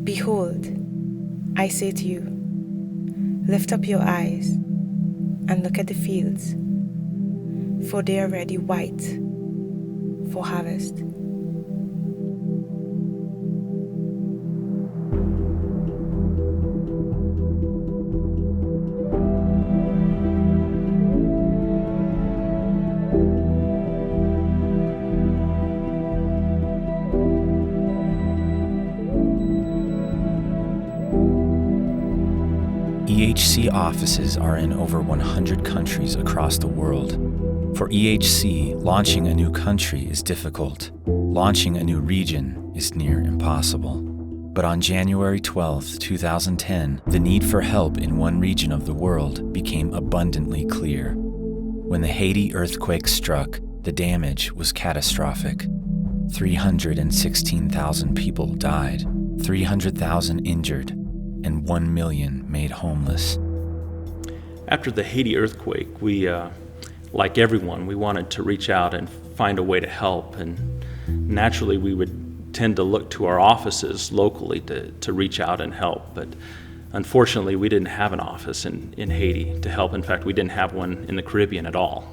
Behold, I say to you, lift up your eyes and look at the fields, for they are already white for harvest. EHC offices are in over 100 countries across the world. For EHC, launching a new country is difficult. Launching a new region is near impossible. But on January 12, 2010, the need for help in one region of the world became abundantly clear. When the Haiti earthquake struck, the damage was catastrophic. 316,000 people died, 300,000 injured, and 1 million made homeless. After the Haiti earthquake, we, like everyone, we wanted to reach out and find a way to help. And naturally, we would tend to look to our offices locally to reach out and help. But unfortunately, we didn't have an office in Haiti to help. In fact, we didn't have one in the Caribbean at all.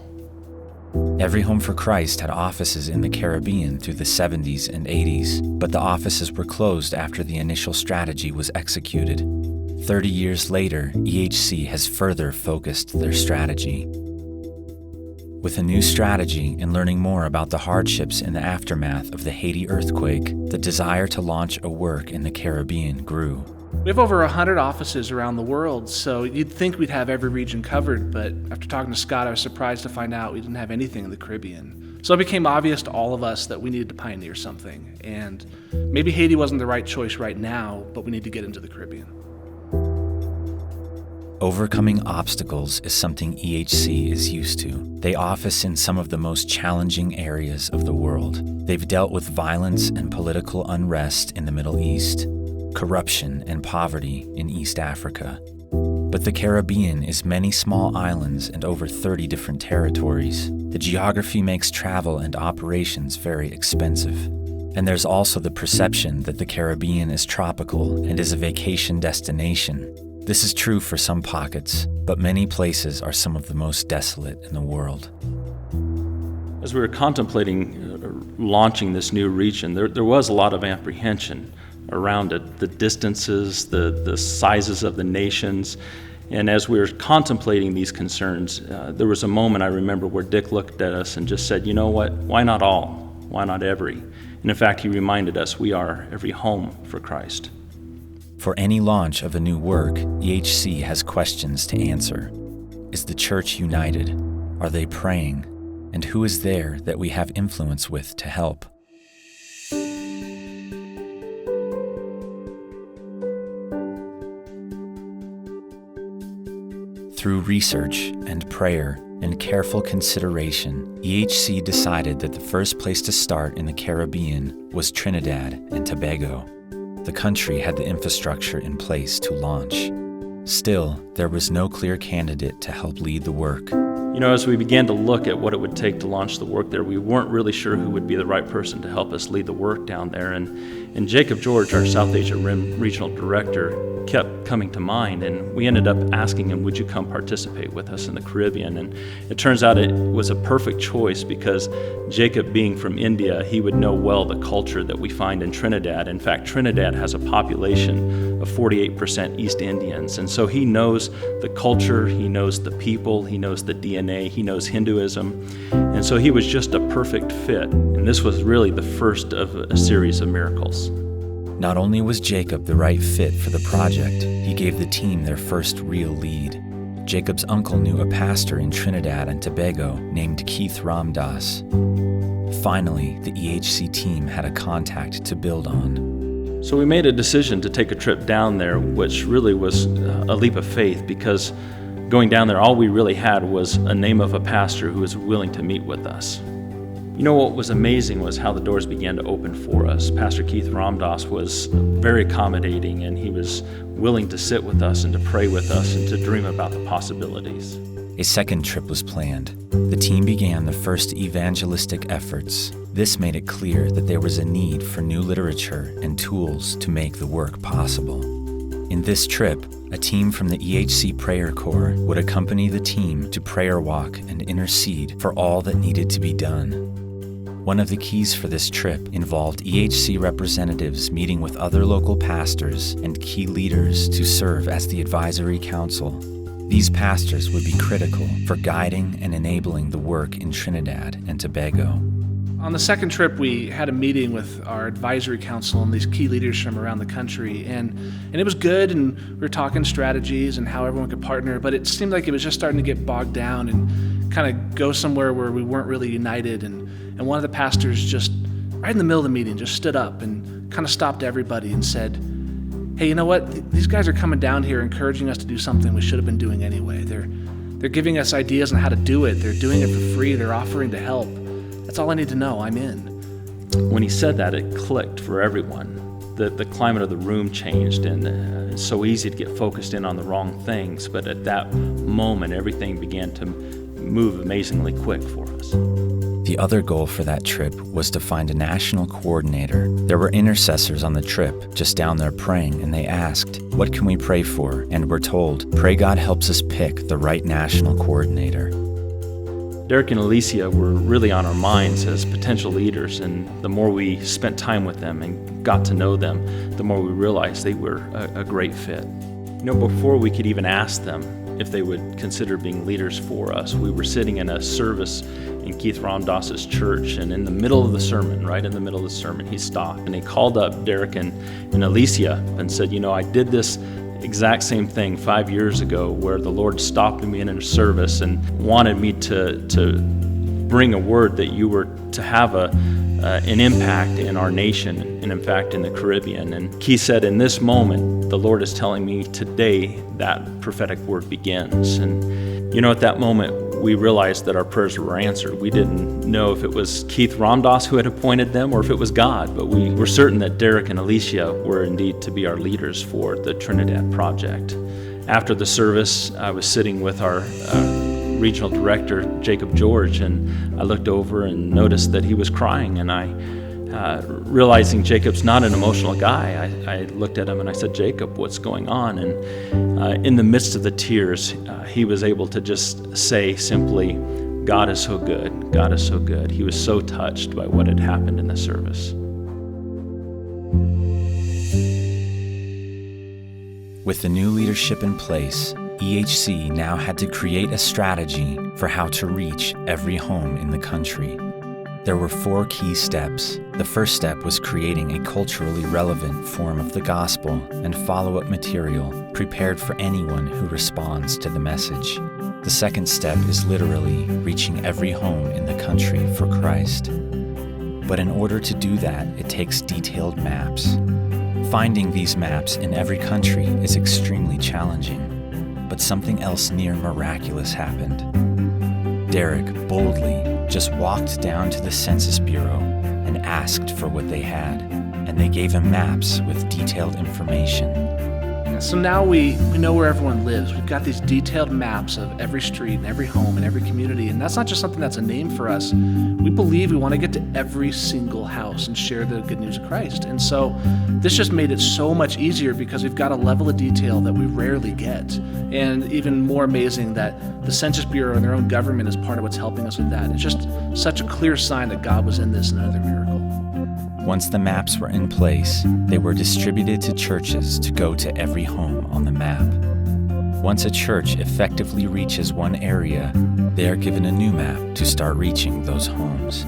Every Home for Christ had offices in the Caribbean through the 70s and 80s, but the offices were closed after the initial strategy was executed. 30 years later, EHC has further focused their strategy. With a new strategy and learning more about the hardships in the aftermath of the Haiti earthquake, the desire to launch a work in the Caribbean grew. We have over 100 offices around the world, so you'd think we'd have every region covered, but after talking to Scott, I was surprised to find out we didn't have anything in the Caribbean. So it became obvious to all of us that we needed to pioneer something, and maybe Haiti wasn't the right choice right now, but we need to get into the Caribbean. Overcoming obstacles is something EHC is used to. They office in some of the most challenging areas of the world. They've dealt with violence and political unrest in the Middle East, corruption and poverty in East Africa. But the Caribbean is many small islands and over 30 different territories. The geography makes travel and operations very expensive. And there's also the perception that the Caribbean is tropical and is a vacation destination. This is true for some pockets, but many places are some of the most desolate in the world. As we were contemplating launching this new region, there was a lot of apprehension around it, the distances, the sizes of the nations. And as we were contemplating these concerns, there was a moment I remember where Dick looked at us and just said, you know what, why not all? Why not every? And in fact, he reminded us we are every home for Christ. For any launch of a new work, EHC has questions to answer. Is the church united? Are they praying? And who is there that we have influence with to help? Through research and prayer and careful consideration, EHC decided that the first place to start in the Caribbean was Trinidad and Tobago. The country had the infrastructure in place to launch. Still, there was no clear candidate to help lead the work. You know, as we began to look at what it would take to launch the work there, we weren't really sure who would be the right person to help us lead the work down there. And Jacob George, our South Asia Regional Director, kept coming to mind, and we ended up asking him, would you come participate with us in the Caribbean? And it turns out it was a perfect choice because Jacob, being from India, he would know well the culture that we find in Trinidad. In fact, Trinidad has a population of 48% East Indians, and so he knows the culture, he knows the people, he knows the DNA, he knows Hinduism, and so he was just a perfect fit. And this was really the first of a series of miracles. Not only was Jacob the right fit for the project, he gave the team their first real lead. Jacob's uncle knew a pastor in Trinidad and Tobago named Keith Ramdas. Finally, the EHC team had a contact to build on. So we made a decision to take a trip down there, which really was a leap of faith, because going down there, all we really had was a name of a pastor who was willing to meet with us. You know, what was amazing was how the doors began to open for us. Pastor Keith Ramdas was very accommodating, and he was willing to sit with us and to pray with us and to dream about the possibilities. A second trip was planned. The team began the first evangelistic efforts. This made it clear that there was a need for new literature and tools to make the work possible. In this trip, a team from the EHC Prayer Corps would accompany the team to prayer walk and intercede for all that needed to be done. One of the keys for this trip involved EHC representatives meeting with other local pastors and key leaders to serve as the advisory council. These pastors would be critical for guiding and enabling the work in Trinidad and Tobago. On the second trip, we had a meeting with our advisory council and these key leaders from around the country, and it was good, and we were talking strategies and how everyone could partner, but it seemed like it was just starting to get bogged down and kind of go somewhere where we weren't really united, and one of the pastors just, right in the middle of the meeting, just stood up and kind of stopped everybody and said, hey, you know what? These guys are coming down here encouraging us to do something we should have been doing anyway. They're giving us ideas on how to do it. They're doing it for free. They're offering to help. That's all I need to know. I'm in. When he said that, it clicked for everyone. The climate of the room changed, and it's so easy to get focused in on the wrong things, but at that moment, everything began to move amazingly quick for us. The other goal for that trip was to find a national coordinator. There were intercessors on the trip just down there praying, and they asked, what can we pray for? And we're told, pray God helps us pick the right national coordinator. Derek and Alicia were really on our minds as potential leaders, and the more we spent time with them and got to know them, the more we realized they were a great fit. You know, before we could even ask them if they would consider being leaders for us, we were sitting in a service in Keith Ramdas's church, and in the middle of the sermon, right in the middle of the sermon, he stopped and he called up Derek and Alicia and said, you know, I did this exact same thing 5 years ago where the Lord stopped me in a service and wanted me to bring a word that you were to have an impact in our nation and in fact in the Caribbean. And he said, in this moment, the Lord is telling me today that prophetic word begins. And you know, at that moment, we realized that our prayers were answered. We didn't know if it was Keith Ramdas who had appointed them or if it was God, but we were certain that Derek and Alicia were indeed to be our leaders for the Trinidad project. After the service, I was sitting with our regional director, Jacob George, and I looked over and noticed that he was crying, and I realizing Jacob's not an emotional guy, I looked at him and I said, Jacob, what's going on? And in the midst of the tears, he was able to just say simply, God is so good, God is so good. He was so touched by what had happened in the service. With the new leadership in place, EHC now had to create a strategy for how to reach every home in the country. There were 4 key steps. The first step was creating a culturally relevant form of the gospel and follow-up material prepared for anyone who responds to the message. The second step is literally reaching every home in the country for Christ. But in order to do that, it takes detailed maps. Finding these maps in every country is extremely challenging, but something else near miraculous happened. Derek boldly just walked down to the Census Bureau and asked for what they had, and they gave him maps with detailed information. So now we know where everyone lives. We've got these detailed maps of every street and every home and every community, and that's not just something that's a name for us. We believe we want to get to every single house and share the good news of Christ. And so this just made it so much easier because we've got a level of detail that we rarely get. And even more amazing that the Census Bureau and their own government is part of what's helping us with that. It's just such a clear sign that God was in this and another miracle. Once the maps were in place, they were distributed to churches to go to every home on the map. Once a church effectively reaches one area, they are given a new map to start reaching those homes.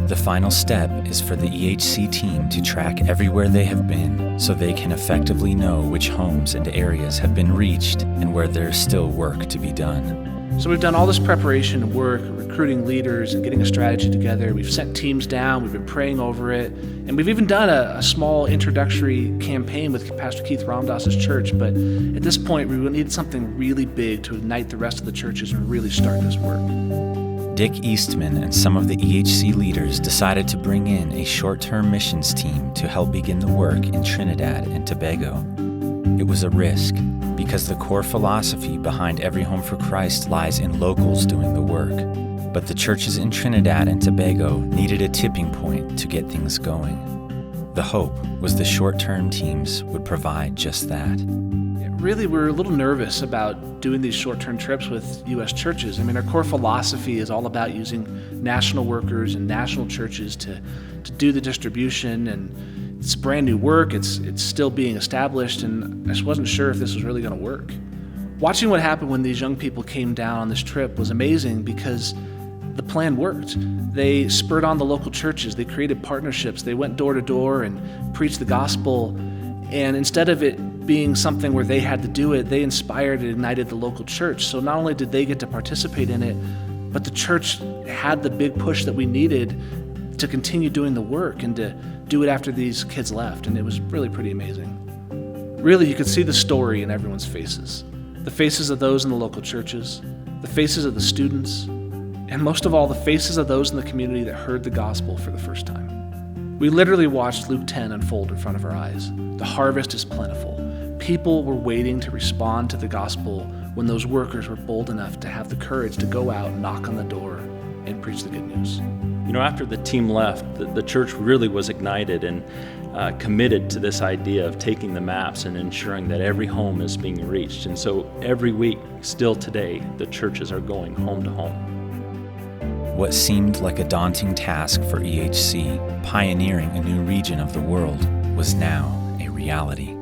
The final step is for the EHC team to track everywhere they have been so they can effectively know which homes and areas have been reached and where there is still work to be done. So we've done all this preparation and work, recruiting leaders and getting a strategy together. We've sent teams down, we've been praying over it, and we've even done a small introductory campaign with Pastor Keith Ramdas's church, but at this point we need something really big to ignite the rest of the churches and really start this work. Dick Eastman and some of the EHC leaders decided to bring in a short-term missions team to help begin the work in Trinidad and Tobago. It was a risk, because the core philosophy behind Every Home for Christ lies in locals doing the work. But the churches in Trinidad and Tobago needed a tipping point to get things going. The hope was the short-term teams would provide just that. Really, we're a little nervous about doing these short-term trips with U.S. churches. I mean, our core philosophy is all about using national workers and national churches to do the distribution, and it's brand new work. It's still being established, and I just wasn't sure if this was really going to work. Watching what happened when these young people came down on this trip was amazing because the plan worked. They spurred on the local churches. They created partnerships. They went door to door and preached the gospel. And instead of it being something where they had to do it, they inspired and ignited the local church. So not only did they get to participate in it, but the church had the big push that we needed to continue doing the work and to do it after these kids left. And it was really pretty amazing. Really, you could see the story in everyone's faces. The faces of those in the local churches, the faces of the students, and most of all, the faces of those in the community that heard the gospel for the first time. We literally watched Luke 10 unfold in front of our eyes. The harvest is plentiful. People were waiting to respond to the gospel when those workers were bold enough to have the courage to go out, knock on the door, and preach the good news. You know, after the team left, the church really was ignited and committed to this idea of taking the maps and ensuring that every home is being reached. And so every week, still today, the churches are going home to home. What seemed like a daunting task for EHC, pioneering a new region of the world, was now a reality.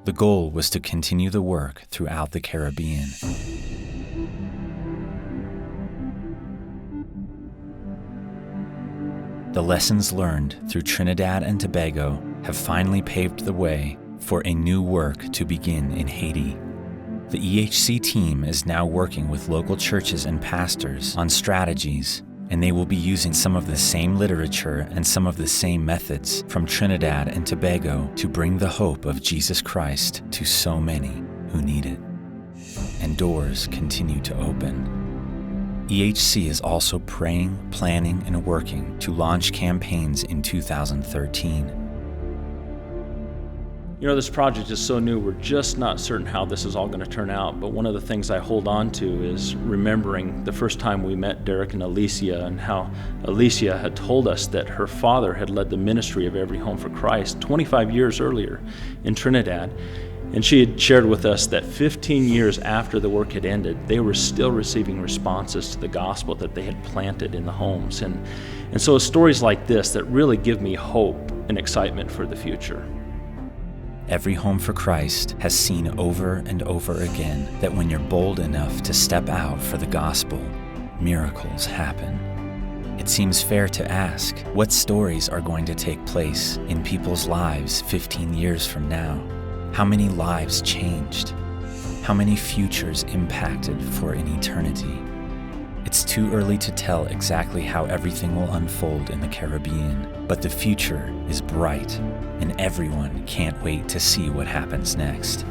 The goal was to continue the work throughout the Caribbean. The lessons learned through Trinidad and Tobago have finally paved the way for a new work to begin in Haiti. The EHC team is now working with local churches and pastors on strategies, and they will be using some of the same literature and some of the same methods from Trinidad and Tobago to bring the hope of Jesus Christ to so many who need it. And doors continue to open. EHC is also praying, planning, and working to launch campaigns in 2013. You know, this project is so new, we're just not certain how this is all going to turn out, but one of the things I hold on to is remembering the first time we met Derek and Alicia, and how Alicia had told us that her father had led the ministry of Every Home for Christ 25 years earlier in Trinidad, and she had shared with us that 15 years after the work had ended, they were still receiving responses to the gospel that they had planted in the homes. And so it's stories like this that really give me hope and excitement for the future. Every Home for Christ has seen over and over again that when you're bold enough to step out for the gospel, miracles happen. It seems fair to ask, what stories are going to take place in people's lives 15 years from now? How many lives changed? How many futures impacted for an eternity? It's too early to tell exactly how everything will unfold in the Caribbean, but the future is bright, and everyone can't wait to see what happens next.